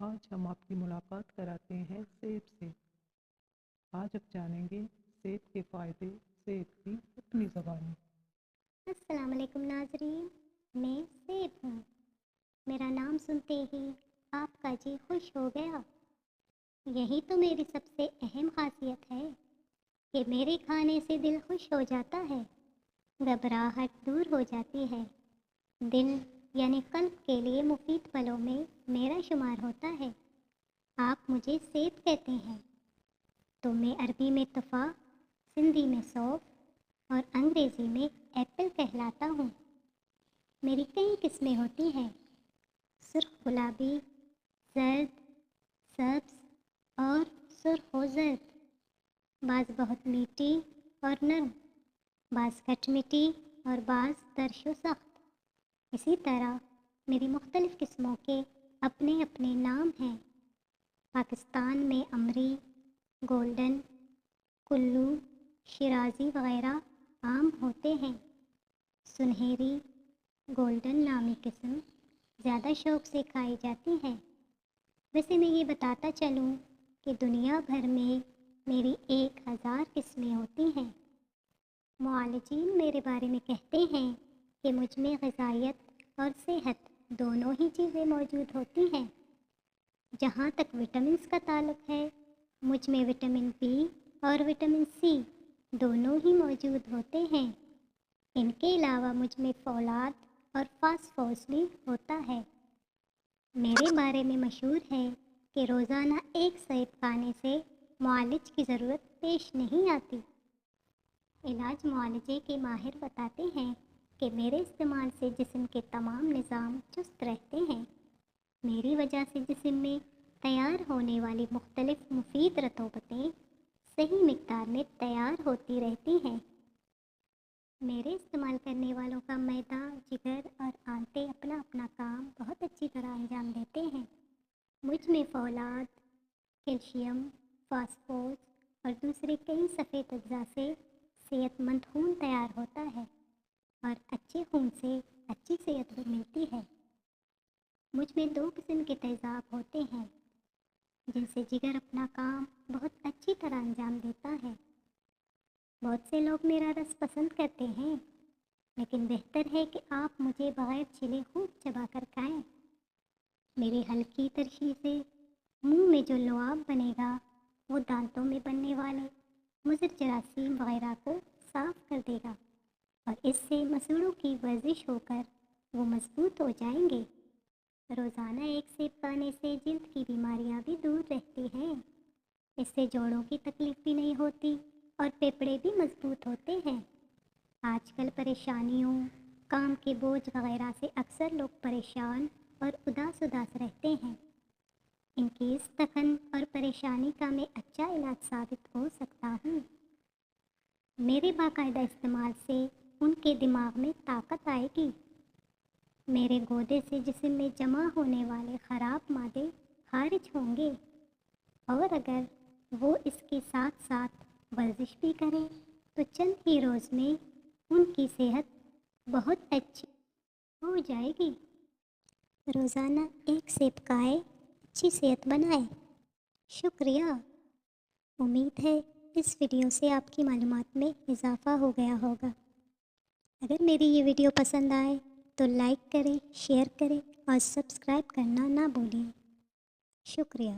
آج ہم آپ کی ملاقات کراتے ہیں سیب سے۔ آج آپ جانیں گے سیب کے فائدے صحت کی اپنی زبان میں۔ السلام علیکم ناظرین، میں سیب ہوں۔ میرا نام سنتے ہی آپ کا جی خوش ہو گیا۔ یہی تو میری سب سے اہم خاصیت ہے کہ میرے کھانے سے دل خوش ہو جاتا ہے، گھبراہٹ دور ہو جاتی ہے، دل یعنی قلب کے لیے مفید پلوں میں میرا شمار ہوتا ہے۔ آپ مجھے سیب کہتے ہیں تو میں عربی میں تفاح، سندھی میں سوف اور انگریزی میں ایپل کہلاتا ہوں۔ میری کئی قسمیں ہوتی ہیں، سرخ گلابی، زرد، سبز اور سرخ و زرد۔ بعض بہت میٹھی اور نرم، بعض کھٹ میٹھی اور بعض ترش و سخت۔ اسی طرح میری مختلف قسموں کے اپنے اپنے نام ہیں۔ پاکستان میں امری، گولڈن، کلو، شیرازی وغیرہ عام ہوتے ہیں۔ سنہری، گولڈن نامی قسم زیادہ شوق سے کھائی جاتی ہے۔ ویسے میں یہ بتاتا چلوں کہ دنیا بھر میں میری 1000 قسمیں ہوتی ہیں۔ معالجین میرے بارے میں کہتے ہیں کہ مجھ میں غذائیت اور صحت دونوں ہی چیزیں موجود ہوتی ہیں۔ جہاں تک وٹامنس کا تعلق ہے، مجھ میں وٹامن بی اور وٹامن سی دونوں ہی موجود ہوتے ہیں۔ ان کے علاوہ مجھ میں فولاد اور فاسفورس بھی ہوتا ہے۔ میرے بارے میں مشہور ہے کہ روزانہ ایک سیب کھانے سے معالج کی ضرورت پیش نہیں آتی۔ علاج معالجے کے ماہر بتاتے ہیں کہ میرے استعمال سے جسم کے تمام نظام چست رہتے ہیں۔ میری وجہ سے جسم میں تیار ہونے والی مختلف مفید رطوبتیں صحیح مقدار میں تیار ہوتی رہتی ہیں۔ میرے استعمال کرنے والوں کا معدہ، جگر اور آنتیں اپنا اپنا کام بہت اچھی طرح انجام دیتے ہیں۔ مجھ میں فولاد، کیلشیم، فاسفورس اور دوسرے کئی سفید اجزاء سے صحت مند خون تیار ہوتا ہے اور اچھے خون سے اچھی صحت بھی ملتی ہے۔ مجھ میں 2 قسم کے تیزاب ہوتے ہیں جن سے جگر اپنا کام بہت اچھی طرح انجام دیتا ہے۔ بہت سے لوگ میرا رس پسند کرتے ہیں، لیکن بہتر ہے کہ آپ مجھے بغیر چھلے خوب چبا کر کھائیں۔ میری ہلکی ترشی سے منہ میں جو لعاب بنے گا وہ دانتوں میں بننے والے مضر جراثیم وغیرہ کو صاف کر دے گا اور اس سے مسوڑوں کی ورزش ہو کر وہ مضبوط ہو جائیں گے۔ روزانہ ایک سیب کھانے سے جلد کی بیماریاں بھی دور رہتی ہیں۔ اس سے جوڑوں کی تکلیف بھی نہیں ہوتی اور پھیپھڑے بھی مضبوط ہوتے ہیں۔ آج کل پریشانیوں، کام کے بوجھ وغیرہ سے اکثر لوگ پریشان اور اداس رہتے ہیں۔ ان کی اس تکن اور پریشانی کا میں اچھا علاج ثابت ہو سکتا ہوں۔ میرے باقاعدہ استعمال سے ان کے دماغ میں طاقت آئے گی۔ میرے گودے سے جسم میں جمع ہونے والے خراب مادے خارج ہوں گے، اور اگر وہ اس کے ساتھ ساتھ ورزش بھی کریں تو چند ہی روز میں ان کی صحت بہت اچھی ہو جائے گی۔ روزانہ ایک سیب کھائیں، اچھی صحت بنائیں۔ شکریہ۔ امید ہے اس ویڈیو سے آپ کی معلومات میں اضافہ ہو گیا ہوگا۔ اگر میری یہ ویڈیو پسند آئے تو لائک کریں، شیئر کریں اور سبسکرائب کرنا نہ بھولیں۔ شکریہ۔